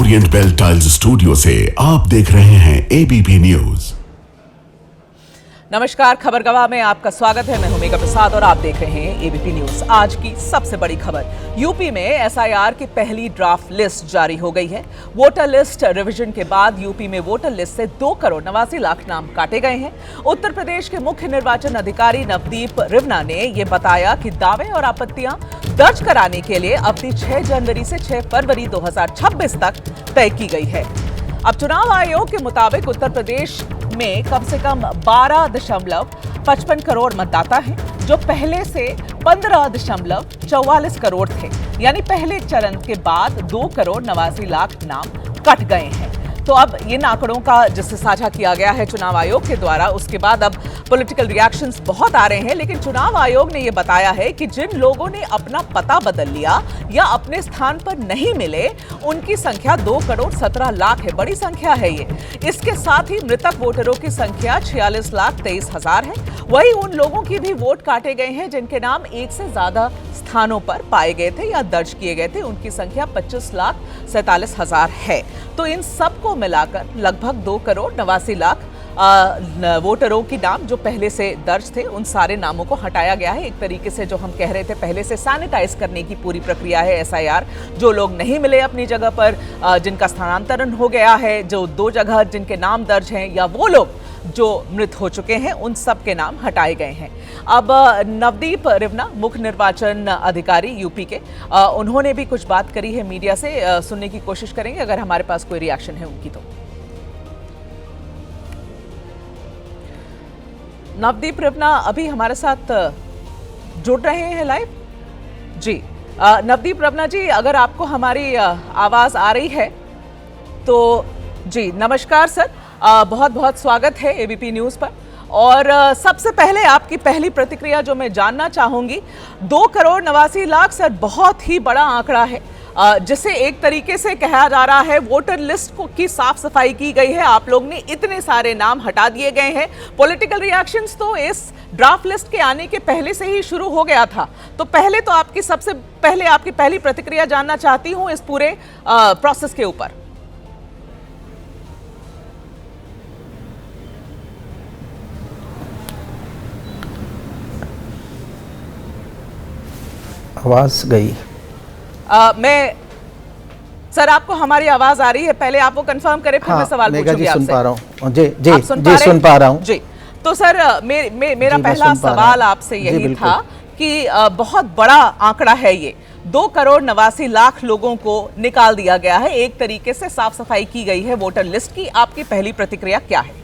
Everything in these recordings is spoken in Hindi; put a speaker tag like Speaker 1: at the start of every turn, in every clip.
Speaker 1: ओरिएंट बेल टाइल्स स्टूडियो से आप देख रहे हैं एबीपी न्यूज।
Speaker 2: नमस्कार, खबर गवाह में आपका स्वागत है। मैं हूं मेघा प्रसाद और आप देख रहे हैं एबीपी न्यूज। आज की सबसे बड़ी खबर, यूपी में एसआईआर की पहली ड्राफ्ट लिस्ट जारी हो गई है। वोटर लिस्ट रिवीजन के बाद यूपी में वोटर लिस्ट से 2,89,00,000 नाम काटे गए हैं। उत्तर प्रदेश के मुख्य निर्वाचन अधिकारी नवदीप रिवना ने यह बताया कि दावे और आपत्तियां दर्ज कराने के लिए अवधि 6 जनवरी से 6 फरवरी 2026 तक तय की गई है। अब चुनाव आयोग के मुताबिक उत्तर प्रदेश में कम से कम 12.55 करोड़ मतदाता हैं, जो पहले से 15.44 करोड़ थे। यानी पहले चरण के बाद 2,89,00,000 नाम कट गए हैं। तो अब इन आंकड़ों का जिससे साझा किया गया है चुनाव आयोग के द्वारा, उसके बाद अब पॉलिटिकल रिएक्शंस बहुत आ रहे हैं। लेकिन चुनाव आयोग ने यह बताया है कि जिन लोगों ने अपना पता बदल लिया या अपने स्थान पर नहीं मिले, उनकी संख्या 2,17,00,000 है। बड़ी संख्या है ये। इसके साथ ही मृतक वोटरों की संख्या 46,23,000 है। वही उन लोगों की भी वोट काटे गए हैं जिनके नाम एक से ज्यादा स्थानों पर पाए गए थे या दर्ज किए गए थे। उनकी संख्या 25,47,000 है। तो इन सबको मिलाकर लगभग 2,89,00,000 वोटरों की नाम जो पहले से दर्ज थे, उन सारे नामों को हटाया गया है। एक तरीके से जो हम कह रहे थे पहले से सैनिटाइज करने की पूरी प्रक्रिया है एसआईआर। जो लोग नहीं मिले अपनी जगह पर, जिनका स्थानांतरण हो गया है, जो 2 जगह जिनके नाम दर्ज हैं, या वो लोग जो मृत हो चुके हैं, उन सब के नाम हटाए गए हैं। अब नवदीप रिवना, मुख्य निर्वाचन अधिकारी यूपी के, उन्होंने भी कुछ बात करी है मीडिया से। सुनने की कोशिश करेंगे अगर हमारे पास कोई रिएक्शन है उनकी। तो नवदीप रिवना अभी हमारे साथ जुड़ रहे हैं लाइव जी। नवदीप रिवना जी, अगर आपको हमारी आवाज आ रही है तो जी नमस्कार सर, बहुत बहुत स्वागत है एबीपी न्यूज पर। और सबसे पहले आपकी पहली प्रतिक्रिया जो मैं जानना चाहूंगी, 2,89,00,000 सर बहुत ही बड़ा आंकड़ा है, जिसे एक तरीके से कहा जा रहा है वोटर लिस्ट की साफ सफाई की गई है। आप लोग ने इतने सारे नाम हटा दिए गए हैं। पॉलिटिकल रिएक्शंस तो इस ड्राफ्ट लिस्ट के आने के पहले से ही शुरू हो गया था। तो पहले तो सबसे पहले आपकी पहली प्रतिक्रिया जानना चाहती हूं इस पूरे प्रोसेस के ऊपर।
Speaker 3: आवाज गई।
Speaker 2: मैं सर, आपको हमारी आवाज आ रही है? पहले आप वो कंफर्म करें, फिर मैं सवाल पूछूंगी आपसे।
Speaker 3: सुन पा रहा हूं जी जी,
Speaker 2: सुन
Speaker 3: पा रहा हूं
Speaker 2: जी। तो सर मेरा पहला सवाल आपसे यही था कि बहुत बड़ा आंकड़ा है ये, 2,89,00,000 लोगों को निकाल दिया गया है। एक तरीके से साफ सफाई की गई है वोटर लिस्ट की। आपकी पहली प्रतिक्रिया क्या है?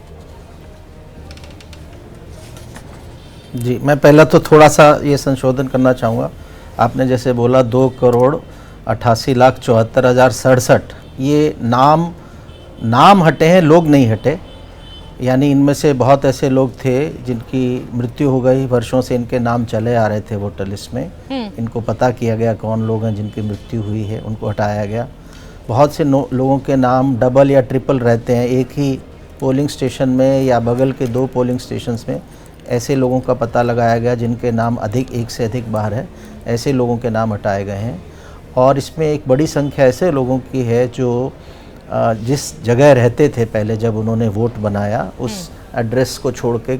Speaker 3: जी, मैं पहला तो थोड़ा सा ये संशोधन करना चाहूँगा। आपने जैसे बोला 2,88,74,67, ये नाम हटे हैं, लोग नहीं हटे। यानी इनमें से बहुत ऐसे लोग थे जिनकी मृत्यु हो गई, वर्षों से इनके नाम चले आ रहे थे वोटर लिस्ट में। इनको पता किया गया कौन लोग हैं जिनकी मृत्यु हुई है, उनको हटाया गया। बहुत से लोगों के नाम डबल या ट्रिपल रहते हैं एक ही पोलिंग स्टेशन में या बगल के 2 पोलिंग स्टेशंस में। ऐसे लोगों का पता लगाया गया जिनके नाम एक से अधिक बार है। ऐसे लोगों के नाम हटाए गए हैं। और इसमें एक बड़ी संख्या ऐसे लोगों की है जो जिस जगह रहते थे पहले जब उन्होंने वोट बनाया, उस एड्रेस को छोड़ के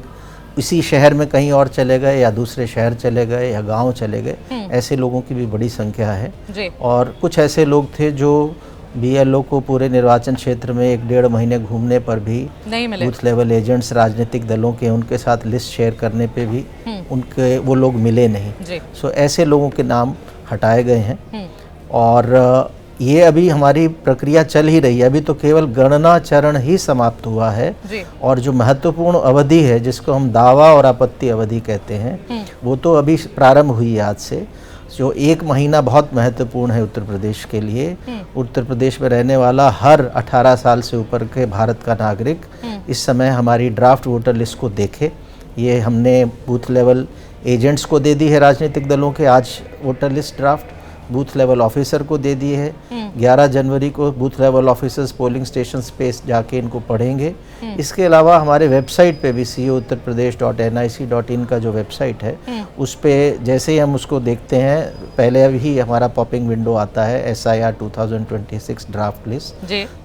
Speaker 3: इसी शहर में कहीं और चले गए या दूसरे शहर चले गए या गांव चले गए। ऐसे लोगों की भी बड़ी संख्या है जी। और कुछ ऐसे लोग थे जो बीएलओ को पूरे निर्वाचन क्षेत्र में 1-1.5 महीने घूमने पर भी नहीं मिले। बूथ लेवल एजेंट्स राजनीतिक दलों के, उनके साथ लिस्ट शेयर करने पे भी उनके वो लोग मिले नहीं। सो ऐसे लोगों के नाम हटाए गए हैं। और ये अभी हमारी प्रक्रिया चल ही रही है। अभी तो केवल गणना चरण ही समाप्त हुआ है। और जो महत्वपूर्ण अवधि है, जिसको हम दावा और आपत्ति अवधि कहते हैं, वो तो अभी प्रारंभ हुई आज से। जो 1 महीना बहुत महत्वपूर्ण है उत्तर प्रदेश के लिए। उत्तर प्रदेश में रहने वाला हर 18 साल से ऊपर के भारत का नागरिक इस समय हमारी ड्राफ्ट वोटर लिस्ट को देखे। ये हमने बूथ लेवल एजेंट्स को दे दी है राजनीतिक दलों के आज voter list draft. Booth level officer को दे दिए हैं। 11 जनवरी को booth level officers polling station पे जाके इनको पढ़ेंगे। इसके अलावा हमारे वेबसाइट पे भी co.uttarpradesh.nic.in का जो वेबसाइट है उस पे जैसे ही हम उसको देखते हैं, पहले अभी हमारा पॉपिंग विंडो आता है SIR 2026 ड्राफ्ट लिस्ट,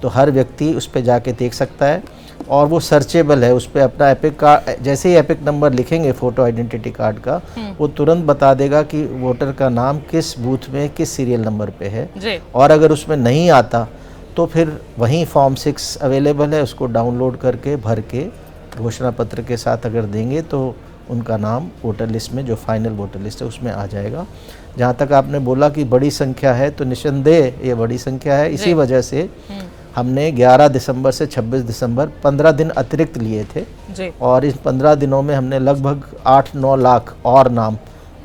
Speaker 3: तो हर व्यक्ति उस पे जाके देख सकता है और वो सर्चेबल है। उस पर अपना एपिक कार्ड, जैसे ही एपिक नंबर लिखेंगे फोटो आइडेंटिटी कार्ड का, वो तुरंत बता देगा कि वोटर का नाम किस बूथ में किस सीरियल नंबर पे है। और अगर उसमें नहीं आता तो फिर वहीं फॉर्म 6 अवेलेबल है, उसको डाउनलोड करके भर के घोषणा पत्र के साथ अगर देंगे तो उनका नाम वोटर लिस्ट में, जो फाइनल वोटर लिस्ट है, उसमें आ जाएगा। जहाँ तक आपने बोला कि बड़ी संख्या है, तो निस्संदेह ये बड़ी संख्या है। इसी वजह से हमने 11 दिसंबर से 26 दिसंबर 15 दिन अतिरिक्त लिए थे और इन 15 दिनों में हमने लगभग 8-9 लाख और नाम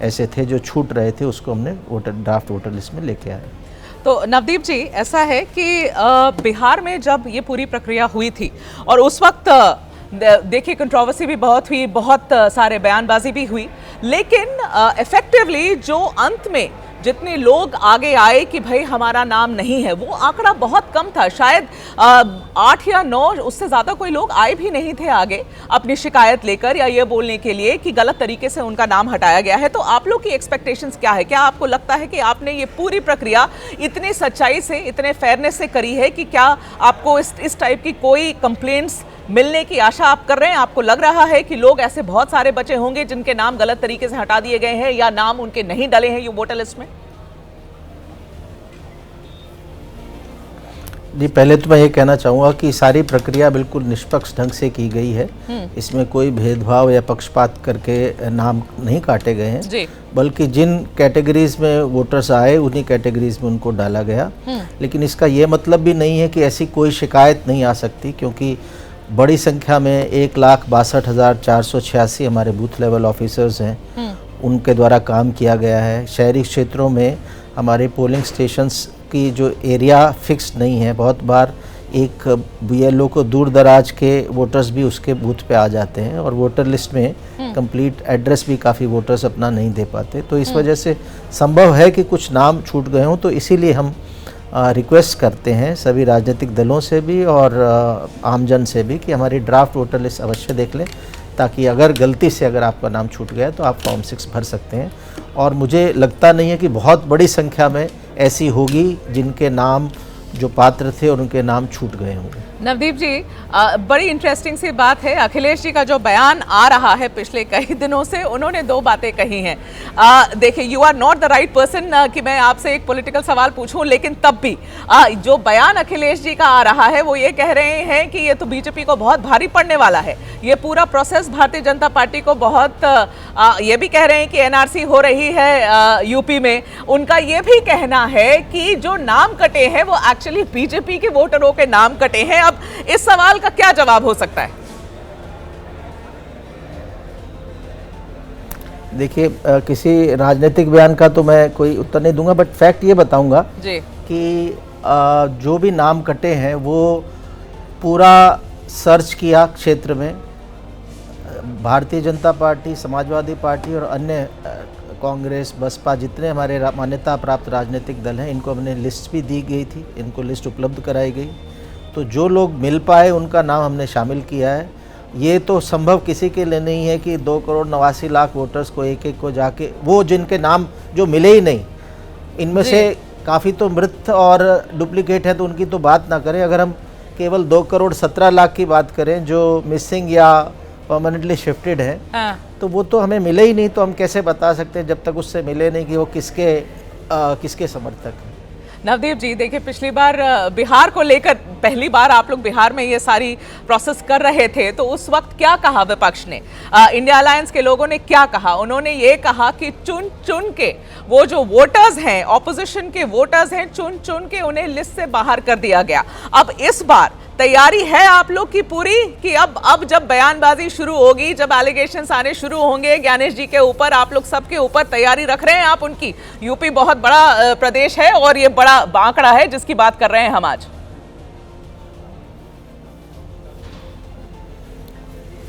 Speaker 3: ऐसे थे जो छूट रहे थे, उसको हमने ड्राफ्ट वोटर लिस्ट में लेके आए।
Speaker 2: तो नवदीप जी, ऐसा है कि बिहार में जब ये पूरी प्रक्रिया हुई थी और उस वक्त देखिए कंट्रोवर्सी भी बहुत हुई, बहुत सारे बयानबाजी भी हुई, लेकिन इफेक्टिवली जो अंत में जितने लोग आगे आए कि भाई हमारा नाम नहीं है, वो आंकड़ा बहुत कम था। शायद 8 या 9, उससे ज़्यादा कोई लोग आए भी नहीं थे आगे अपनी शिकायत लेकर या ये बोलने के लिए कि गलत तरीके से उनका नाम हटाया गया है। तो आप लोग की एक्सपेक्टेशंस क्या है? क्या आपको लगता है कि आपने ये पूरी प्रक्रिया इतनी सच्चाई से, इतने फेयरनेस से करी है कि क्या आपको इस टाइप की कोई कंप्लेंट्स मिलने की आशा आप कर रहे हैं? आपको लग रहा है कि लोग ऐसे बहुत सारे बचे होंगे जिनके नाम गलत तरीके से हटा दिए गए हैं या नाम उनके नहीं डले हैं ये वोटर लिस्ट में?
Speaker 3: जी, पहले तो मैं ये कहना चाहूँगा कि सारी प्रक्रिया बिल्कुल निष्पक्ष ढंग से की गई है। इसमें कोई भेदभाव या पक्षपात करके नाम नहीं काटे गए हैं, बल्कि जिन कैटेगरीज में वोटर्स आए उन्हीं कैटेगरीज में उनको डाला गया। लेकिन इसका ये मतलब भी नहीं है कि ऐसी कोई शिकायत नहीं आ सकती, क्योंकि बड़ी संख्या में 1,62,486 हमारे बूथ लेवल ऑफिसर्स हैं, उनके द्वारा काम किया गया है। शहरी क्षेत्रों में हमारे पोलिंग स्टेशंस की जो एरिया फिक्स नहीं है, बहुत बार एक BLO को दूर दराज के वोटर्स भी उसके बूथ पे आ जाते हैं और वोटर लिस्ट में कंप्लीट एड्रेस भी काफ़ी वोटर्स अपना नहीं दे पाते। तो इस वजह से संभव है कि कुछ नाम छूट गए हों। तो इसीलिए हम रिक्वेस्ट करते हैं सभी राजनीतिक दलों से भी और आमजन से भी कि हमारी ड्राफ्ट वोटर लिस्ट अवश्य देख लें, ताकि अगर गलती से अगर आपका नाम छूट गया तो आप फॉर्म 6 भर सकते हैं। और मुझे लगता नहीं है कि बहुत बड़ी संख्या में ऐसी होगी जिनके नाम जो पात्र थे और उनके नाम छूट गए होंगे।
Speaker 2: नवदीप जी, बड़ी इंटरेस्टिंग सी बात है, अखिलेश जी का जो बयान आ रहा है पिछले कई दिनों से, उन्होंने 2 बातें कही हैं। देखिए, you are not the right person कि मैं आपसे एक पॉलिटिकल सवाल पूछूं, लेकिन तब भी जो बयान अखिलेश जी का आ रहा है वो ये कह रहे हैं कि ये तो बीजेपी को बहुत भारी पड़ने वाला है, ये पूरा प्रोसेस भारतीय जनता पार्टी को बहुत, ये भी कह रहे हैं कि NRC हो रही है यूपी में। उनका ये भी कहना है कि जो नाम कटे हैं वो एक्चुअली बीजेपी के वोटरों के नाम कटे हैं। अब इस सवाल का क्या जवाब हो सकता है?
Speaker 3: देखिए, किसी राजनीतिक बयान का तो मैं कोई उत्तर नहीं दूंगा, बट फैक्ट ये बताऊंगा कि जो भी नाम कटे हैं वो पूरा सर्च किया क्षेत्र में। भारतीय जनता पार्टी, समाजवादी पार्टी और अन्य कांग्रेस, बसपा, जितने हमारे मान्यता प्राप्त राजनीतिक दल हैं, इनको हमने लिस्ट भी दी गई थी, इनको लिस्ट उपलब्ध कराई गई। तो जो लोग मिल पाए उनका नाम हमने शामिल किया है। ये तो संभव किसी के लिए नहीं है कि 2,89,00,000 वोटर्स को एक एक को जाके, वो जिनके नाम जो मिले ही नहीं, इनमें से काफ़ी तो मृत और डुप्लीकेट है, तो उनकी तो बात ना करें। अगर हम केवल 2,17,00,000 की बात करें जो मिसिंग या परमानेंटली शिफ्टेड है, तो वो तो हमें मिले ही नहीं, तो हम कैसे बता सकते हैं जब तक उससे मिले नहीं कि वो किसके समर्थक हैं।
Speaker 2: नवदीप जी, देखिए, पिछली बार बिहार को लेकर पहली बार आप लोग बिहार में ये सारी प्रोसेस कर रहे थे, तो उस वक्त क्या कहा विपक्ष ने? इंडिया अलायंस के लोगों ने क्या कहा? उन्होंने ये कहा कि चुन चुन के वो जो वोटर्स हैं, ऑपोजिशन के वोटर्स हैं, चुन चुन के उन्हें लिस्ट से बाहर कर दिया गया। अब इस बार तैयारी है आप लोग की पूरी कि अब जब बयानबाजी शुरू होगी, जब एलिगेशंस आने शुरू होंगे ज्ञानेश जी के ऊपर, आप लोग सबके ऊपर तैयारी रख रहे हैं आप उनकी? यूपी बहुत बड़ा प्रदेश है और ये बड़ा आंकड़ा है जिसकी बात कर रहे हैं हम आज।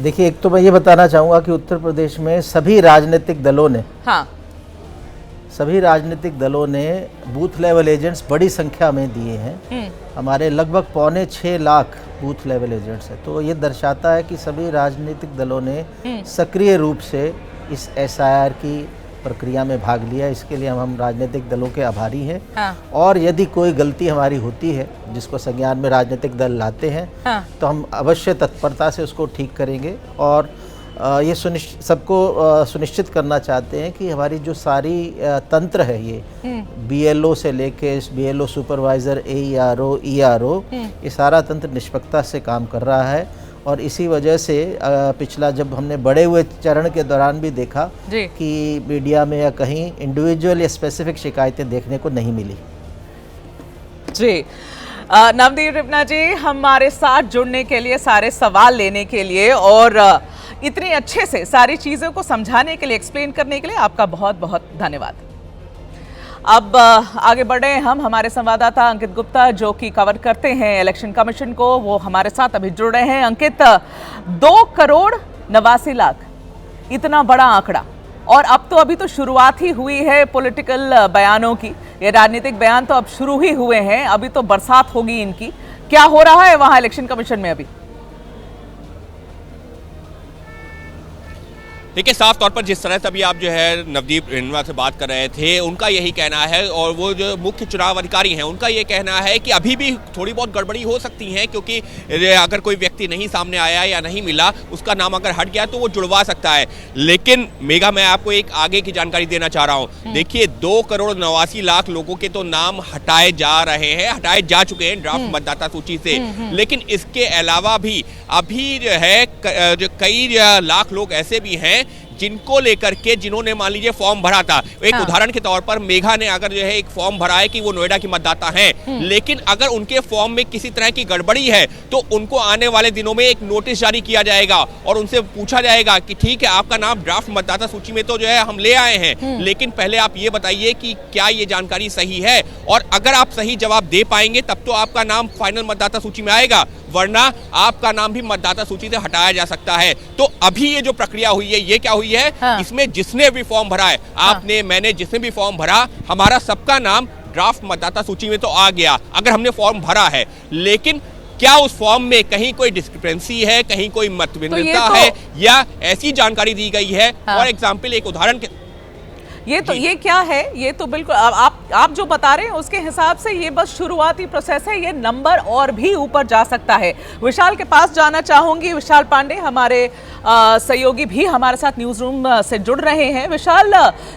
Speaker 3: देखिए, एक तो मैं ये बताना चाहूँगा कि उत्तर प्रदेश में सभी राजनीतिक दलों ने सभी राजनीतिक दलों ने बूथ लेवल एजेंट्स बड़ी संख्या में दिए हैं। हमारे लगभग 6.25 लाख बूथ लेवल एजेंट्स हैं। तो ये दर्शाता है कि सभी राजनीतिक दलों ने सक्रिय रूप से इस SIR की प्रक्रिया में भाग लिया। इसके लिए हम राजनीतिक दलों के आभारी हैं। और यदि कोई गलती हमारी होती है जिसको संज्ञान में राजनीतिक दल लाते हैं तो हम अवश्य तत्परता से उसको ठीक करेंगे। और ये सबको सुनिश्चित करना चाहते हैं कि हमारी जो सारी तंत्र है, ये BLO से लेके BLO सुपरवाइज़र, AERO, ERO, ये सारा तंत्र निष्पक्षता से काम कर रहा है। और इसी वजह से पिछला जब हमने बढ़े हुए चरण के दौरान भी देखा कि मीडिया में या कहीं इंडिविजुअल या स्पेसिफिक शिकायतें देखने को नहीं मिली।
Speaker 2: जी नवदीप रिपना जी, हमारे साथ जुड़ने के लिए, सारे सवाल लेने के लिए और इतने अच्छे से सारी चीज़ों को समझाने के लिए, एक्सप्लेन करने के लिए आपका बहुत बहुत धन्यवाद। अब आगे बढ़ रहे हैं हम, हमारे संवाददाता अंकित गुप्ता जो कि कवर करते हैं इलेक्शन कमीशन को, वो हमारे साथ अभी जुड़ रहे हैं। अंकित, 2,89,00,000, इतना बड़ा आंकड़ा, और अब तो अभी तो शुरुआत ही हुई है पॉलिटिकल बयानों की। ये राजनीतिक बयान तो अब शुरू ही हुए हैं, अभी तो बरसात होगी इनकी। क्या हो रहा है वहां इलेक्शन कमीशन में अभी?
Speaker 4: देखिए, साफ तौर पर जिस तरह से अभी आप जो है नवदीप रिन्वा से बात कर रहे थे, उनका यही कहना है, और वो जो मुख्य चुनाव अधिकारी हैं उनका ये कहना है कि अभी भी थोड़ी बहुत गड़बड़ी हो सकती है, क्योंकि अगर कोई व्यक्ति नहीं सामने आया या नहीं मिला, उसका नाम अगर हट गया तो वो जुड़वा सकता है। लेकिन मेगा, मैं आपको एक आगे की जानकारी देना चाह रहा हूँ। देखिए, 2,89,00,000 लोगों के तो नाम हटाए जा रहे हैं, हटाए जा चुके हैं ड्राफ्ट मतदाता सूची से। लेकिन इसके अलावा भी अभी जो है कई लाख लोग ऐसे भी हैं जिनको लेकर के, जिन्होंने मान लीजिए फॉर्म भरा था। एक उदाहरण के तौर पर मेघा ने अगर जो है एक फॉर्म भरा है कि वो नोएडा की मतदाता हैं, लेकिन अगर उनके फॉर्म में किसी तरह की गड़बड़ी है तो उनको आने वाले दिनों में एक नोटिस जारी किया जाएगा और उनसे पूछा जाएगा कि ठीक है, आपका नाम ड्राफ्ट मतदाता सूची में तो जो है हम ले आए हैं, लेकिन पहले आप ये बताइए कि क्या ये जानकारी सही है, और अगर आप सही जवाब दे पाएंगे तब तो आपका नाम फाइनल मतदाता सूची में आएगा, वरना आपका नाम भी मतदाता सूची से हटाया जा सकता है। तो अभी ये जो प्रक्रिया हुई है, ये क्या हुई है, इसमें जिसने भी फॉर्म भरा है, आपने, मैंने, जिसने भी फॉर्म भरा, हमारा सबका नाम ड्राफ्ट मतदाता सूची में तो आ गया अगर हमने फॉर्म भरा है। लेकिन क्या उस फॉर्म में कहीं कोई डिस्क्रिपेंसी है, कहीं कोई मतभिन्नता है, या ऐसी जानकारी दी गई है? फॉर एग्जाम्पल, एक उदाहरण के
Speaker 2: ये क्या है, ये तो बिल्कुल आप जो बता रहे हैं उसके हिसाब से ये बस शुरुआती प्रोसेस है, ये नंबर और भी ऊपर जा सकता है। विशाल के पास जाना चाहूंगी, विशाल पांडे हमारे सहयोगी भी हमारे साथ न्यूज रूम से जुड़ रहे हैं। विशाल,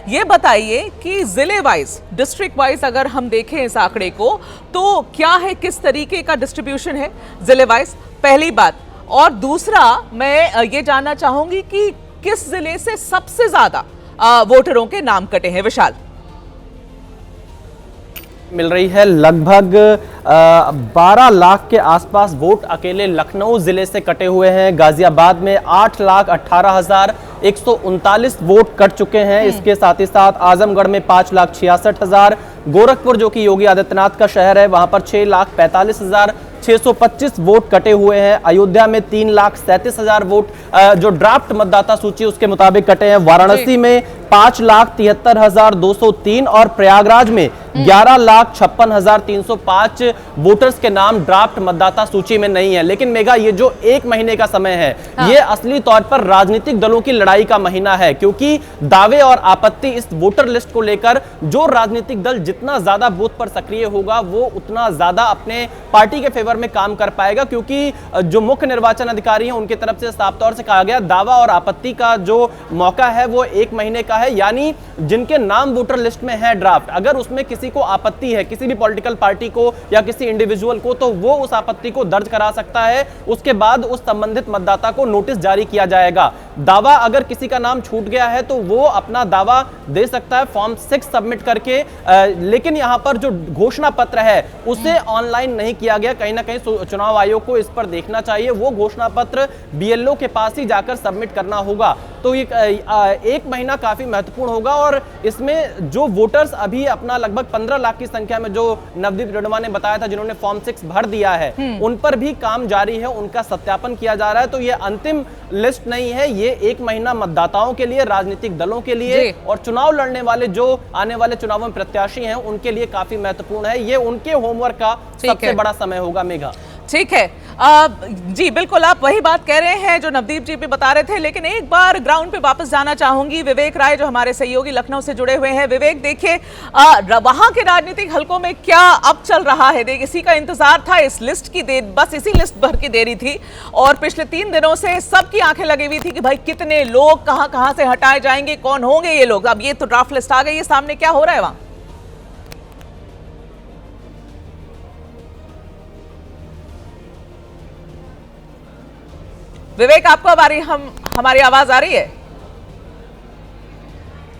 Speaker 2: ये बताइए कि जिले वाइज, डिस्ट्रिक्ट वाइज अगर हम देखें इस आंकड़े को तो क्या है, किस तरीके का डिस्ट्रीब्यूशन है जिले वाइज, पहली बात। और दूसरा, मैं ये जानना चाहूंगी कि किस जिले से सबसे ज्यादा वोटरों के नाम कटे हैं? विशाल,
Speaker 5: मिल रही है लगभग 12 लाख के आसपास वोट अकेले लखनऊ जिले से कटे हुए हैं। गाजियाबाद में 8,18,139 वोट कट चुके हैं। इसके साथ ही साथ आजमगढ़ में 5,66,000, गोरखपुर जो कि योगी आदित्यनाथ का शहर है, वहां पर 6,45,625 वोट कटे हुए हैं। अयोध्या में 3,37,000 वोट जो ड्राफ्ट मतदाता सूची उसके मुताबिक कटे हैं। वाराणसी में 5,73,203 और प्रयागराज में 11,56,305 वोटर्स के नाम ड्राफ्ट मतदाता सूची में नहीं है। लेकिन मेगा, ये जो 1 महीने का समय है, ये असली तौर पर राजनीतिक दलों की लड़ाई का महीना है, क्योंकि दावे और आपत्ति इस वोटर लिस्ट को लेकर जो राजनीतिक दल जितना ज्यादा बूथ पर सक्रिय होगा वो उतना ज्यादा अपने पार्टी के फेवर में काम कर पाएगा, क्योंकि जो मुख्य निर्वाचन अधिकारी हैं उनकी तरफ से साफ तौर से कहा गया दावा और आपत्ति का जो मौका है वो 1 महीने का है। यानी जिनके नाम वोटर लिस्ट में है ड्राफ्ट, अगर उसमें किसी को आपत्ति है, किसी भी पॉलिटिकल पार्टी को या किसी इंडिविजुअल को, तो वो उस आपत्ति को दर्ज करा सकता है। उसके बाद उस संबंधित मतदाता को नोटिस जारी किया जाएगा। दावा अगर किसी का नाम छूट गया है तो वो अपना दावा दे सकता है फॉर्म 6 सबमिट करके। लेकिन यहां पर जो घोषणा पत्र है उसे ऑनलाइन नहीं किया गया। कहीं ना कहीं चुनाव आयोग को इस पर देखना चाहिए। वो घोषणा पत्र BLO के पास ही जाकर सबमिट करना होगा। तो ये एक महीना काफी महत्वपूर्ण होगा। और इसमें जो वोटर्स अभी अपना लगभग 15 लाख की संख्या में, जो नवदीप रेणुवा ने बताया था, जिन्होंने फॉर्म 6 भर दिया है, उन पर भी काम जारी है, उनका सत्यापन किया जा रहा है। तो ये अंतिम लिस्ट नहीं है, ये एक महीना मतदाताओं के लिए, राजनीतिक दलों के लिए और चुनाव लड़ने वाले जो आने वाले चुनावों में प्रत्याशी हैं उनके लिए काफी महत्वपूर्ण है। ये उनके होमवर्क का सबसे बड़ा समय होगा। मेघा,
Speaker 2: ठीक है। जी बिल्कुल, आप वही बात कह रहे हैं जो नवदीप जी भी बता रहे थे, लेकिन एक बार ग्राउंड पे वापस जाना चाहूंगी। विवेक राय जो हमारे सहयोगी लखनऊ से जुड़े हुए हैं। विवेक, देखिए वहां के राजनीतिक हलकों में क्या अब चल रहा है? इसी का इंतजार था, इस लिस्ट की बस इसी लिस्ट भर की देरी थी, और पिछले 3 दिनों से सबकी आंखें लगी हुई थी कि भाई कितने लोग कहां से हटाए जाएंगे, कौन होंगे ये लोग। अब ये तो ड्राफ्ट लिस्ट आ गई है सामने, क्या हो रहा है वहां? विवेक, आपको हमारी आवाज आ रही है?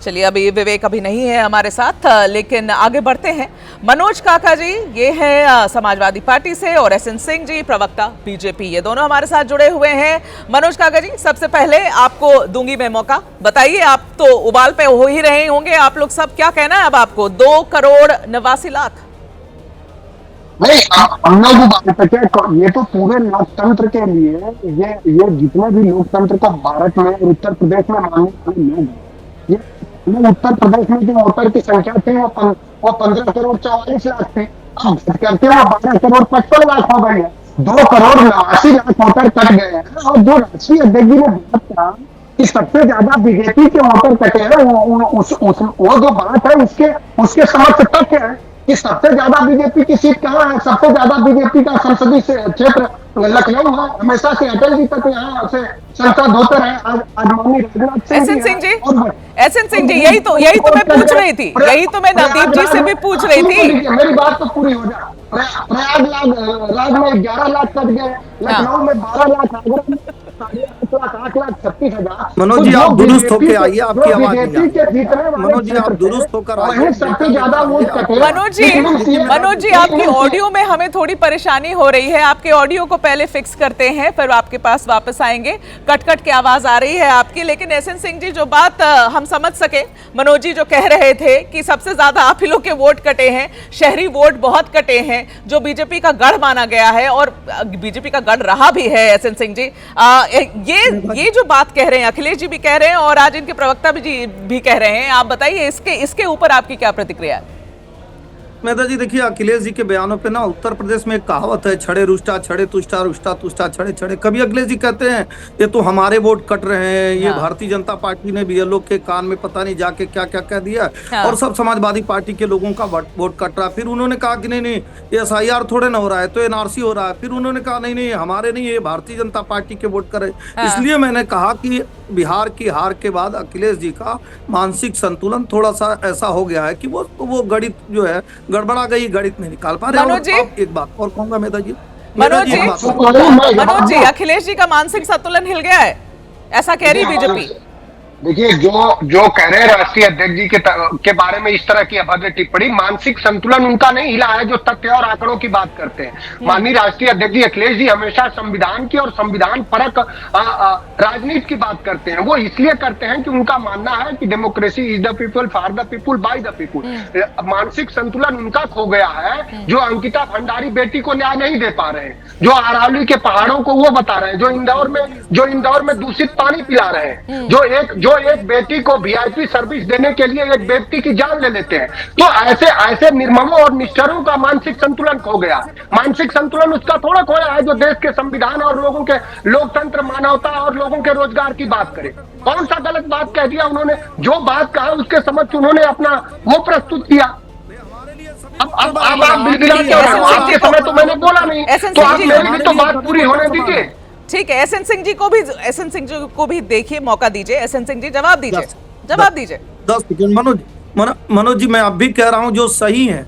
Speaker 2: चलिए, अभी विवेक अभी नहीं है हमारे साथ, लेकिन आगे बढ़ते हैं। मनोज काका जी, ये है समाजवादी पार्टी से, और एसएन सिंह जी, प्रवक्ता बीजेपी, ये दोनों हमारे साथ जुड़े हुए हैं। मनोज काका जी, सबसे पहले आपको दूंगी मैं मौका, बताइए, आप तो उबाल पे हो ही रहे होंगे, आप लोग सब, क्या कहना है अब आपको? 2 करोड़ 89 लाख?
Speaker 6: नहीं, हम लोग ये तो पूरे लोकतंत्र के लिए, ये जितने भी लोकतंत्र का भारत में और उत्तर प्रदेश में मानने वाले लोग हैं, ये उत्तर प्रदेश में जो वोटर की संख्या थी वो 15 करोड़ 44 लाख थे, अब करते हुए 12 करोड़ 55 लाख हो गई है। 2 करोड़ 89 लाख वोटर कट गए हैं। और जो राष्ट्रीय अध्यक्ष जी ने बात कहा कि सबसे ज्यादा बीजेपी के वोटर कटे हैं, वो जो बात है उसके समक्ष तथ्य है कि सबसे ज्यादा बीजेपी की सीट कहाँ है। सबसे ज्यादा बीजेपी का संसदीय क्षेत्र लखनऊ है। हमेशा से अटल जी तक यहाँ से संसद होते रहे। आज माननीय राजनाथ
Speaker 2: एसएन सिंह जी, यही तो मैं पूछ रही थी, यही तो मैं नवदीप जी से भी पूछ रही थी।
Speaker 6: मेरी बात तो पूरी हो जाए। प्रयागराज में 11 लाख कट गए, लखनऊ में 12 लाख, आगरा में 8,36,000।
Speaker 7: मनोज जी, आप दुरुस्त होकर आइए, आपकी आवाज नहीं आ रही। मनोज जी, आप दुरुस्त होकर आइए।
Speaker 6: सबसे ज्यादा वोट कटे।
Speaker 2: मनोज जी, आपकी ऑडियो में हमें थोड़ी परेशानी हो रही है, आपके ऑडियो को पहले फिक्स करते हैं, फिर आपके पास वापस आएंगे। कट के आवाज आ रही है आपकी। लेकिन एसएन सिंह जी, जो बात हम समझ सके, मनोज जी जो कह रहे थे कि सबसे ज्यादा आप ही लोग के वोट कटे हैं, शहरी वोट बहुत कटे हैं, जो बीजेपी का गढ़ माना गया है और बीजेपी का गढ़ रहा भी है। एसएन सिंह जी, ये जो बात कह रहे हैं, अखिलेश जी भी कह रहे हैं और आज इनके प्रवक्ता भी कह रहे हैं, आप बताइए इसके ऊपर आपकी क्या प्रतिक्रिया है?
Speaker 7: मेहता जी, देखिए, अखिलेश जी के बयानों पे ना उत्तर प्रदेश में एक कहावत है, छड़े रुष्टा छड़े तुष्टा रुष्टा तुष्टा छड़े छड़े। कभी अखिलेश जी कहते हैं ये तो हमारे वोट कट रहे हैं, ये भारतीय जनता पार्टी ने भी लोग के कान में पता नहीं जाके क्या क्या कह दिया, और सब समाजवादी पार्टी के लोगों का वोट कट रहा है। फिर उन्होंने कहा कि नहीं ये SIR थोड़े ना हो रहा है, तो NRC हो रहा है। फिर उन्होंने कहा नहीं हमारे नहीं, ये भारतीय जनता पार्टी के वोट करे। इसलिए मैंने कहा कि बिहार की हार के बाद अखिलेश जी का मानसिक संतुलन थोड़ा सा ऐसा हो गया है कि वो गणित जो है गड़बड़ा गई, गणित नहीं निकाल पा रहे।
Speaker 2: मनोज जी,
Speaker 7: एक बात और कहूंगा मेहता जी,
Speaker 2: मनोज जी, अखिलेश जी का मानसिक संतुलन हिल गया है, ऐसा कह रही बीजेपी।
Speaker 6: देखिए, जो कह रहे हैं राष्ट्रीय अध्यक्ष जी के बारे में इस तरह की अभद्र टिप्पणी, मानसिक संतुलन उनका नहीं हिला है, जो तथ्य और आंकड़ों की बात करते हैं। माननीय राष्ट्रीय अध्यक्ष जी अखिलेश जी हमेशा संविधान की और संविधान परक राजनीति की बात करते हैं। वो इसलिए करते हैं कि उनका मानना है कि democracy is the people, for the people, by the people. मानसिक संतुलन उनका खो गया है, जो अंकिता भंडारी बेटी को न्याय नहीं दे पा रहे हैं, जो अरावली के पहाड़ों को वो बता रहे हैं, जो इंदौर में दूषित पानी पिला रहे हैं, जो एक बेटी को VIP सर्विस देने के लिए एक व्यक्ति की जान ले लेते हैं। तो ऐसे निर्ममों और निष्ठुरों का मानसिक संतुलन खो गया। मानसिक संतुलन उसका थोड़ा खोया है जो देश के संविधान और लोगों के लोकतंत्र, मानवता और लोगों के रोजगार की बात करे। कौन सा गलत बात कह दिया उन्होंने? जो बात कहा उसके समक्ष उन्होंने अपना वो प्रस्तुत किया। अब आप बिलबिलाते हो, आपके समय तो मैंने बोला नहीं, तो आप मेरी भी तो बात पूरी होने दीजिए।
Speaker 2: ठीक है, एसएन सिंह जी को भी देखिए, मौका दीजिए। एसएन सिंह जी, जवाब दीजिए।
Speaker 7: 10 सेकंड। मनोज जी, मैं अब भी कह रहा हूं, जो सही है,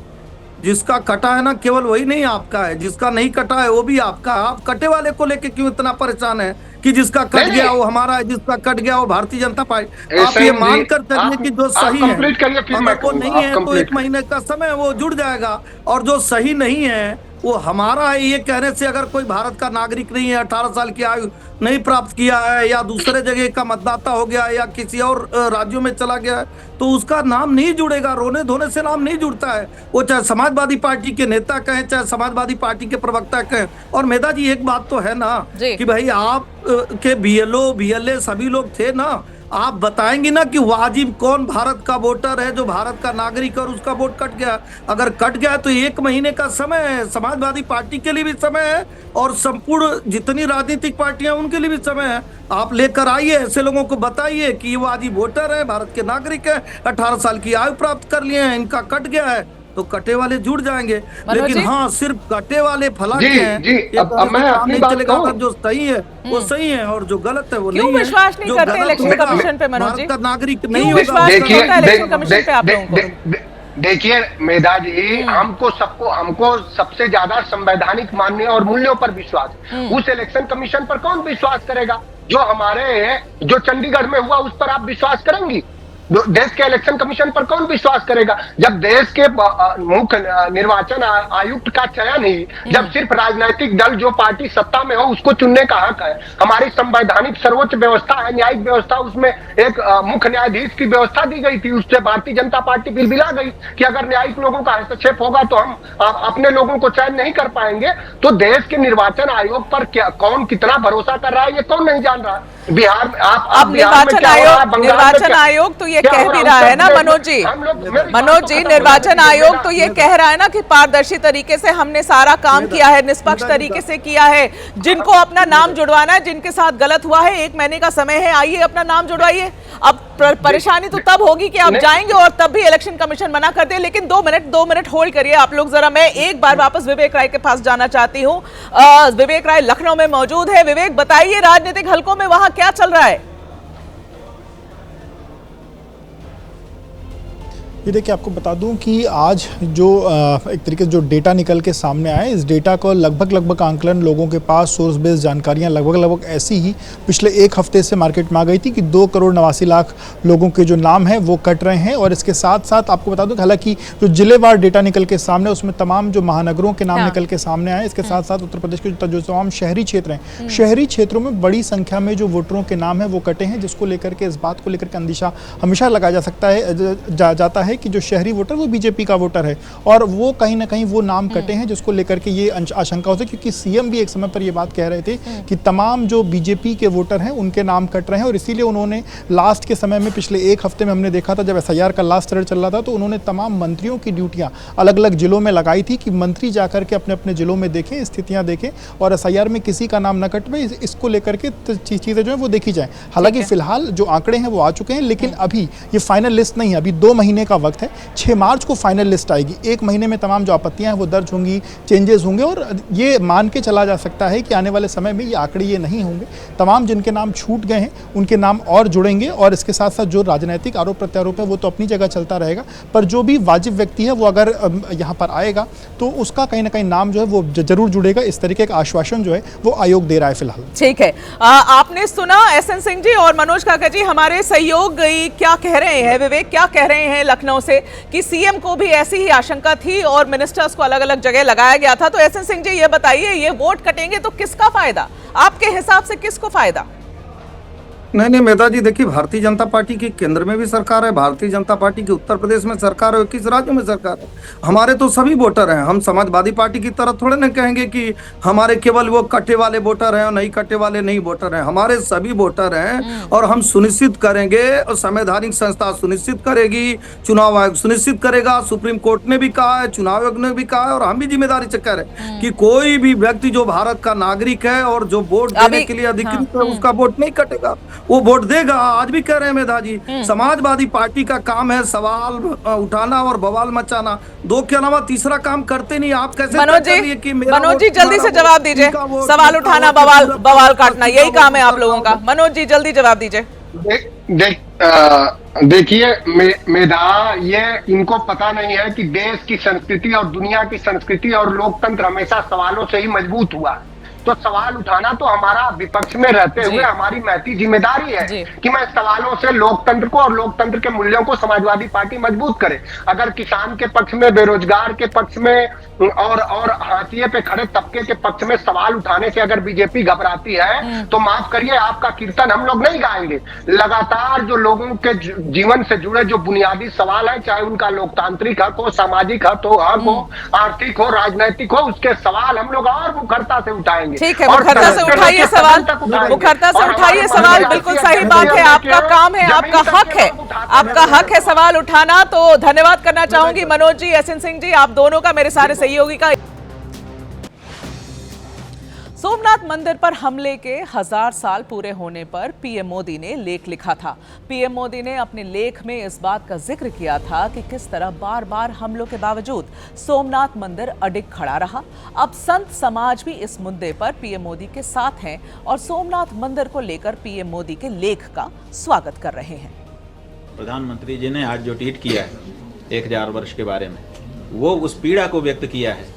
Speaker 7: जिसका कटा है ना, केवल वही नहीं आपका है, जिसका नहीं कटा है वो भी आपका है। आप कटे वाले को लेके क्यों इतना परेशान है कि जिसका कट गया वो हमारा है, जिसका कट गया वो भारतीय जनता पार्टी। आप ये मानकर चलिए कि जो सही है, अगर वो नहीं है तो 1 महीने का समय वो जुड़ जाएगा, और जो सही नहीं है वो हमारा है ये कहने से अगर कोई भारत का नागरिक नहीं है, 18 साल की आयु नहीं प्राप्त किया है, या दूसरे जगह का मतदाता हो गया, या किसी और राज्यों में चला गया है, तो उसका नाम नहीं जुड़ेगा। रोने धोने से नाम नहीं जुड़ता है, वो चाहे समाजवादी पार्टी के नेता कहें, चाहे समाजवादी पार्टी के प्रवक्ता कहें। और मेधा जी एक बात तो है ना कि भाई आप के बीएलओ बीएलए सभी लोग थे ना, आप बताएंगे ना कि वाजिब कौन भारत का वोटर है जो भारत का नागरिक और उसका वोट कट गया। अगर कट गया तो 1 महीने का समय है, समाजवादी पार्टी के लिए भी समय है और संपूर्ण जितनी राजनीतिक पार्टियां उनके लिए भी समय है। आप लेकर आइए, ऐसे लोगों को बताइए कि ये वाजिब वोटर है, भारत के नागरिक है, 18 साल की आयु प्राप्त कर लिए हैं, इनका कट गया है, तो कटे वाले जुड़ जाएंगे। लेकिन हाँ, सिर्फ कटे वाले फला के हैं,
Speaker 6: अब मैं अपनी बात कहूं,
Speaker 7: जो सही है वो सही है और जो गलत है वो नहीं है।
Speaker 2: क्यों विश्वास नहीं करते इलेक्शन कमीशन पे मनोज जी?
Speaker 7: भारत का नागरिक नहीं
Speaker 2: क्यों विश्वास नहीं करता इलेक्शन कमीशन पे आप लोगों को?
Speaker 6: देखिए मेधा जी, हमको सबसे ज्यादा संवैधानिक मान्य और मूल्यों पर विश्वास। उस इलेक्शन कमीशन पर कौन विश्वास करेगा? जो चंडीगढ़ में हुआ उस पर आप विश्वास करेंगी? देश के इलेक्शन कमीशन पर कौन विश्वास करेगा? जब देश के मुख्य निर्वाचन आयुक्त का चयन ही जब सिर्फ राजनीतिक दल जो पार्टी सत्ता में हो उसको चुनने का हक है। हमारी संवैधानिक सर्वोच्च व्यवस्था है, न्यायिक व्यवस्था, उसमें एक मुख्य न्यायाधीश की व्यवस्था दी गई थी। उससे भारतीय जनता पार्टी बिलबिला गई कि अगर न्यायिक लोगों का हस्तक्षेप होगा तो हम अपने लोगों को चयन नहीं कर पाएंगे। तो देश के निर्वाचन आयोग पर कौन कितना भरोसा कर रहा है ये कौन नहीं जान रहा। बिहार में आप
Speaker 2: निर्वाचन आयोग तो ये कह भी रहा है ना मनोज जी, निर्वाचन आयोग तो ये कह रहा है ना कि पारदर्शी तरीके से हमने सारा काम किया है, निष्पक्ष तरीके से किया है। जिनको अपना नाम जुड़वाना है, जिनके साथ गलत हुआ है, 1 महीने का समय है, आइए अपना नाम जुड़वाइए। अब परेशानी तो तब होगी कि आप जाएंगे और तब भी इलेक्शन कमीशन मना कर दे। लेकिन 2 मिनट होल्ड करिए आप लोग जरा, मैं एक बार वापस विवेक राय के पास जाना चाहती हूँ। विवेक राय लखनऊ में मौजूद है। विवेक, बताइए राजनीतिक हलकों में वहां क्या चल रहा है?
Speaker 8: ये देखिए, आपको बता दूं कि आज जो एक तरीके से जो डेटा निकल के सामने आए, इस डेटा को लगभग आंकलन लोगों के पास सोर्स बेस्ड जानकारियां लगभग ऐसी ही पिछले 1 हफ्ते से मार्केट में आ गई थी कि 2 करोड़ 89 लाख लोगों के जो नाम हैं वो कट रहे हैं। और इसके साथ साथ आपको बता दूं कि हालांकि जो जिलेवार डेटा निकल के सामने उसमें तमाम जो महानगरों के नाम निकल के सामने आए, इसके साथ साथ उत्तर प्रदेश के जो तमाम शहरी क्षेत्र हैं, शहरी क्षेत्रों में बड़ी संख्या में जो वोटरों के नाम है वो कटे हैं, जिसको लेकर के इस बात को लेकर के अंदेशा हमेशा लगाया जा सकता है जाता है कि जो शहरी वोटर वो बीजेपी का वोटर है और वो कहीं ना कहीं वो नाम कटे हैं, जिसको लेकर के ये आशंका होती है। क्योंकि सीएम भी एक समय पर ये बात कह रहे थे कि तमाम जो बीजेपी के वोटर हैं उनके नाम कट रहे हैं। और इसीलिए उन्होंने लास्ट के समय में पिछले 1 हफ्ते में हमने देखा था जब एसआईआर का लास्ट चरण चल रहा था, तो उन्होंने तमाम मंत्रियों की ड्यूटियां अलग अलग जिलों में लगाई थी कि मंत्री जाकर के अपने अपने जिलों में देखें, स्थितियां देखें और एसआईआर में किसी का नाम न कट पाए, इसको लेकर के चीजें जो है वो देखी जाए। हालांकि फिलहाल जो आंकड़े हैं वो आ चुके हैं, लेकिन अभी ये फाइनल लिस्ट नहीं है, अभी 2 महीने का वक्त है। 6 मार्च को फाइनल लिस्ट आएगी। 1 महीने में तमाम जो आपत्तियां हैं वो दर्ज होंगी, चेंजेस होंगे और ये मान के चला जा सकता है कि आने वाले समय में ये आंकड़े ये नहीं होंगे। तमाम जिनके नाम छूट गए हैं उनके नाम और जुड़ेंगे और इसके साथ साथ जो राजनीतिक आरोप प्रत्यारोप है वो तो अपनी जगह चलता रहेगा, पर जो भी वाजिब व्यक्ति है वो अगर यहाँ पर आएगा तो उसका कहीं ना कहीं नाम जो है वो जरूर जुड़ेगा। इस तरीके का आश्वासन जो है वो आयोग दे रहा है फिलहाल।
Speaker 2: ठीक है, आपने सुना एसएन सिंह जी और मनोज काका जी, हमारे सहयोगी क्या कह रहे हैं, विवेक क्या कह रहे हैं लखनऊ से कि सीएम को भी ऐसी ही आशंका थी और मिनिस्टर्स को अलग अलग जगह लगाया गया था। तो एसएन सिंह जी ये बताइए, ये वोट कटेंगे तो किसका फायदा, आपके हिसाब से किसको फायदा?
Speaker 7: नहीं मेधा जी, देखिए भारतीय जनता पार्टी की केंद्र में भी सरकार है, भारतीय जनता पार्टी की उत्तर प्रदेश में सरकार है, 21 राज्यों में सरकार है। हमारे तो सभी वोटर हैं। हम समाजवादी पार्टी की तरह थोड़े ना कहेंगे कि हमारे केवल वो कटे वाले वोटर हैं और नहीं कटे वाले नहीं वोटर हैं। हमारे सभी वोटर हैं और हम सुनिश्चित करेंगे और संवैधानिक संस्था सुनिश्चित करेगी, चुनाव आयोग सुनिश्चित करेगा, सुप्रीम कोर्ट ने भी कहा है, चुनाव आयोग ने भी कहा है और हम भी जिम्मेदारी से कह रहे हैं कि कोई भी व्यक्ति जो भारत का नागरिक है और जो वोट देने के लिए अधिकृत है उसका वोट नहीं कटेगा, वो वोट देगा। आज भी कह रहे हैं मेधा जी, समाजवादी पार्टी का काम है सवाल उठाना और बवाल मचाना, 2 के अलावा तीसरा काम करते नहीं। आप कैसे
Speaker 2: मनोज जी जल्दी से जवाब दीजिए, सवाल उठाना बवाल काटना यही काम है आप लोगों का। मनोज जी जल्दी जवाब दीजिए।
Speaker 6: देखिए मेधा, ये इनको पता नहीं है कि देश की संस्कृति और दुनिया की संस्कृति और लोकतंत्र हमेशा सवालों से ही मजबूत हुआ। तो सवाल उठाना तो हमारा विपक्ष में रहते हुए हमारी महती जिम्मेदारी है कि मैं सवालों से लोकतंत्र को और लोकतंत्र के मूल्यों को समाजवादी पार्टी मजबूत करे। अगर किसान के पक्ष में, बेरोजगार के पक्ष में और हाशिए पे खड़े तबके के पक्ष में सवाल उठाने से अगर बीजेपी घबराती है तो माफ करिए, आपका कीर्तन हम लोग नहीं गाएंगे। लगातार जो लोगों के जीवन से जुड़े जो बुनियादी सवाल है, चाहे उनका लोकतांत्रिक हक हो, सामाजिक हक हो, आर्थिक हो, राजनैतिक हो, उसके सवाल हम लोग और मुखरता से उठाएंगे।
Speaker 2: ठीक है, मुखरता से उठाइए सवाल, मुखरता से उठाइए सवाल, बिल्कुल सही बात है, आपका काम है, आपका हक है, आपका हक है सवाल उठाना। तो धन्यवाद करना चाहूंगी मनोज जी, एसएन सिंह जी, आप दोनों का, मेरे सारे सहयोगी का। सोमनाथ मंदिर पर हमले के 1000 साल पूरे होने पर पीएम मोदी ने लेख लिखा था। पीएम मोदी ने अपने लेख में इस बात का जिक्र किया था कि किस तरह बार बार हमलों के बावजूद सोमनाथ मंदिर अडिग खड़ा रहा। अब संत समाज भी इस मुद्दे पर पीएम मोदी के साथ हैं और सोमनाथ मंदिर को लेकर पीएम मोदी के लेख का स्वागत कर रहे हैं।
Speaker 9: प्रधानमंत्री जी ने आज जो ट्वीट किया है 1000 वर्ष के बारे में, वो उस पीड़ा को व्यक्त किया है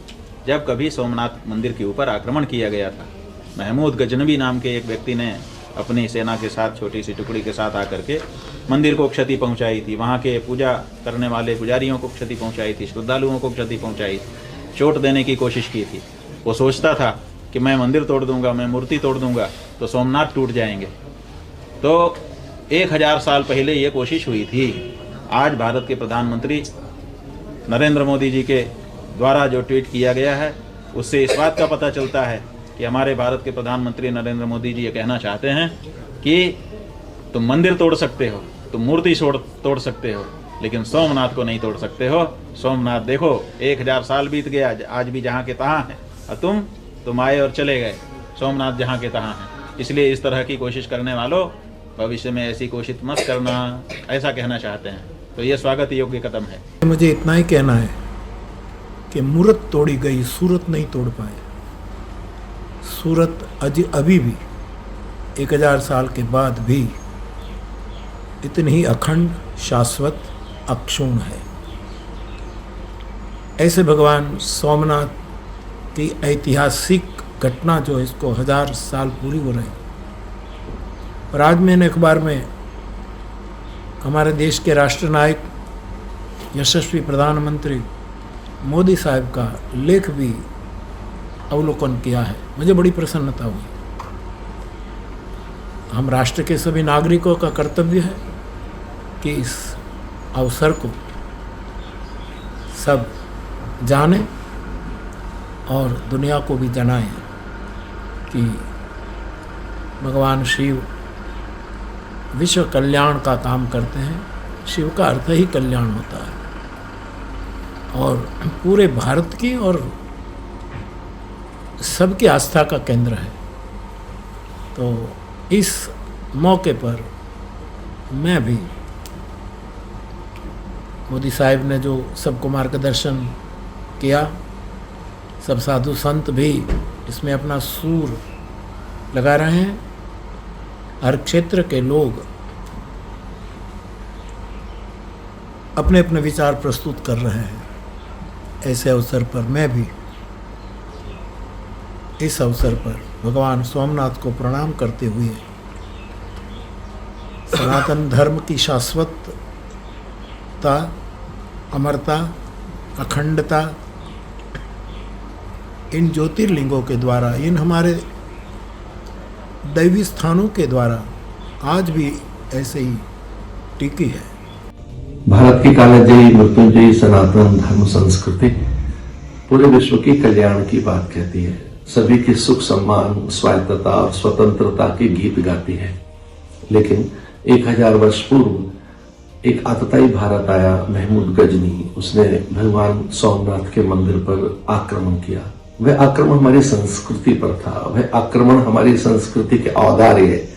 Speaker 9: जब कभी सोमनाथ मंदिर के ऊपर आक्रमण किया गया था। महमूद गजनवी नाम के एक व्यक्ति ने अपनी सेना के साथ, छोटी सी टुकड़ी के साथ आकर के मंदिर को क्षति पहुंचाई थी, वहाँ के पूजा करने वाले पुजारियों को क्षति पहुंचाई थी, श्रद्धालुओं को क्षति पहुंचाई थी, चोट देने की कोशिश की थी। वो सोचता था कि मैं मंदिर तोड़ दूंगा, मैं मूर्ति तोड़ दूंगा तो सोमनाथ टूट जाएंगे। तो 1000 साल पहले ये कोशिश हुई थी। आज भारत के प्रधानमंत्री नरेंद्र मोदी जी के द्वारा जो ट्वीट किया गया है, उससे इस बात का पता चलता है कि हमारे भारत के प्रधानमंत्री नरेंद्र मोदी जी ये कहना चाहते हैं कि तुम मंदिर तोड़ सकते हो, तुम मूर्ति तोड़ सकते हो, लेकिन सोमनाथ को नहीं तोड़ सकते हो। सोमनाथ देखो 1000 साल बीत गया, आज भी जहाँ के तहाँ है, और तुम आए और चले गए, सोमनाथ जहाँ के तहाँ है। इसलिए इस तरह की कोशिश करने वालों, भविष्य में ऐसी कोशिश मत करना, ऐसा कहना चाहते हैं। तो ये स्वागत योग्य कदम है।
Speaker 10: मुझे इतना ही कहना है कि मूरत तोड़ी गई, सूरत नहीं तोड़ पाए। सूरत अभी भी 1000 साल के बाद भी इतनी ही अखंड, शाश्वत, अक्षुण्ण है। ऐसे भगवान सोमनाथ की ऐतिहासिक घटना जो इसको 1000 साल पूरी हो रही। और आज मैंने अखबार में हमारे देश के राष्ट्रनायक, यशस्वी प्रधानमंत्री मोदी साहब का लेख भी अवलोकन किया है। मुझे बड़ी प्रसन्नता हुई। हम राष्ट्र के सभी नागरिकों का कर्तव्य है कि इस अवसर को सब जाने और दुनिया को भी जनाएं कि भगवान शिव विश्व कल्याण का काम करते हैं। शिव का अर्थ ही कल्याण होता है और पूरे भारत की और सबकी आस्था का केंद्र है। तो इस मौके पर मैं भी, मोदी साहब ने जो सबको मार्गदर्शन किया, सब साधु संत भी इसमें अपना सूर लगा रहे हैं। हर क्षेत्र के लोग अपने अपने विचार प्रस्तुत कर रहे हैं। ऐसे अवसर पर मैं भी इस अवसर पर भगवान सोमनाथ को प्रणाम करते हुए सनातन धर्म की शाश्वतता, अमरता, अखंडता इन ज्योतिर्लिंगों के द्वारा, इन हमारे दैवी स्थानों के द्वारा आज भी ऐसे ही टिकी है।
Speaker 11: भारत की कालजयी मृत्युंजयी सनातन धर्म संस्कृति पूरे विश्व की कल्याण की बात कहती है, सभी की सुख सम्मान, स्वायत्तता और स्वतंत्रता के गीत गाती है। लेकिन 1000 वर्ष पूर्व एक आतताई भारत आया, महमूद गजनी, उसने भगवान सोमनाथ के मंदिर पर आक्रमण किया। वह आक्रमण हमारी संस्कृति पर था, वह आक्रमण हमारी संस्कृति के औदार्य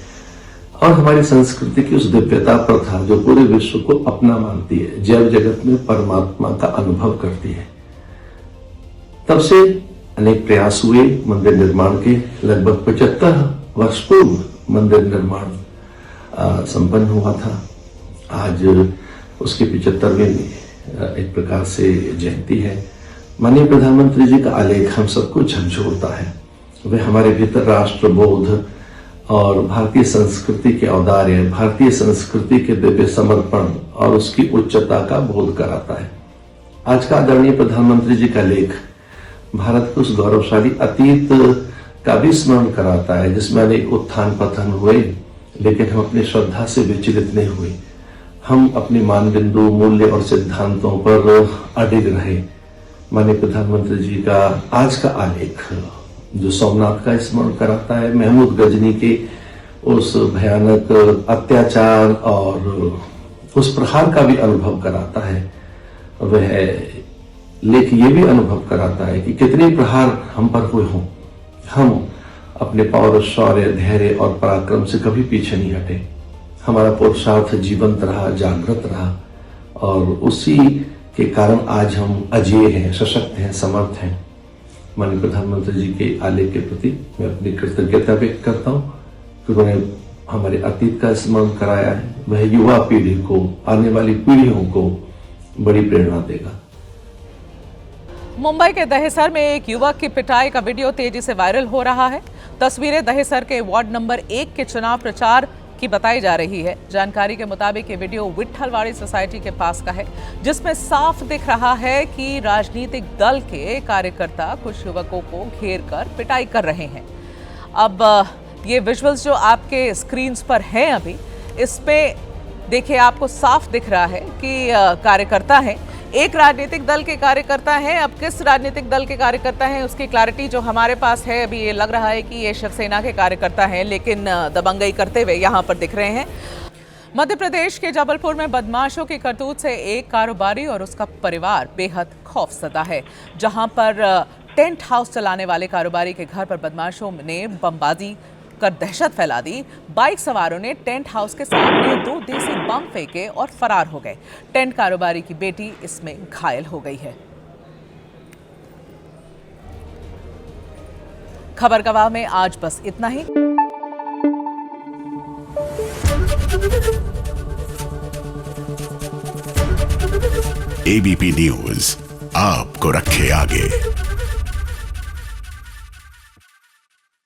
Speaker 11: और हमारी संस्कृति की उस दिव्यता पर था जो पूरे विश्व को अपना मानती है, जैव जगत में परमात्मा का अनुभव करती है। तब से अनेक प्रयास हुए मंदिर निर्माण के। लगभग 75 वर्ष पूर्व मंदिर निर्माण संपन्न हुआ था। आज उसकी 75वीं एक प्रकार से जयंती है। माननीय प्रधानमंत्री जी का आलेख हम सबको झकझोरता है वे हमारे भीतर राष्ट्रबोध और भारतीय संस्कृति के औदार्य, भारतीय संस्कृति के दिव्य समर्पण और उसकी उच्चता का बोध कराता है। आज का आदरणीय प्रधानमंत्री जी का लेख भारत के उस गौरवशाली अतीत का भी स्मरण कराता है जिसमें अनेक उत्थान पतन हुए, लेकिन हम अपनी श्रद्धा से विचलित नहीं हुए। हम अपने मानबिंदु, मूल्य और सिद्धांतों पर अडिग रहे। माननीय प्रधानमंत्री जी का आज का आलेख जो सोमनाथ का स्मरण कराता है, महमूद गजनी के उस भयानक अत्याचार और उस प्रहार का भी अनुभव कराता है। वह लेख ये भी अनुभव कराता है कि कितने प्रहार हम पर हुए हों, हम अपने पौरुष, शौर्य, धैर्य और पराक्रम से कभी पीछे नहीं हटे। हमारा पुरुषार्थ जीवंत रहा, जागृत रहा और उसी के कारण आज हम अजेय हैं, सशक्त हैं, समर्थ हैं। माननीय प्रधानमंत्री जी के आलेख के प्रति मैं अपनी कृतज्ञता व्यक्त करता हूँ कि उन्होंने हमारे अतीत का स्मरण कराया है। वह युवा पीढ़ी को, आने वाली पीढ़ियों को बड़ी प्रेरणा देगा।
Speaker 2: मुंबई के दहिसर में एक युवक की पिटाई का वीडियो तेजी से वायरल हो रहा है। तस्वीरें दहिसर के वार्ड नंबर 1 के चुनाव प्रचार की बताई जा रही है। जानकारी के मुताबिक ये वीडियो विट्ठलवाड़ी सोसाइटी के पास का है, जिसमें साफ दिख रहा है कि राजनीतिक दल के कार्यकर्ता कुछ युवकों को घेर कर पिटाई कर रहे हैं। अब ये विजुअल्स जो आपके स्क्रीन्स पर हैं अभी, इसमें देखिए आपको साफ दिख रहा है कि कार्यकर्ता हैं, एक राजनीतिक दल के कार्यकर्ता हैं। अब किस राजनीतिक दल के कार्यकर्ता हैं उसकी क्लैरिटी जो हमारे पास है अभी ये लग रहा है कि ये शिवसेना के कार्यकर्ता हैं, लेकिन दबंगई करते हुए यहाँ पर दिख रहे हैं। मध्य प्रदेश के जबलपुर में बदमाशों की करतूत से एक कारोबारी और उसका परिवार बेहद खौफजदा है, जहां पर टेंट हाउस चलाने वाले कारोबारी के घर पर बदमाशों ने बमबाजी कर दहशत फैला दी। बाइक सवारों ने टेंट हाउस के सामने 2 देसी बम फेंके और फरार हो गए। टेंट कारोबारी की बेटी इसमें घायल हो गई है। खबर गवाह में आज बस इतना ही।
Speaker 1: एबीपी न्यूज आपको रखे आगे।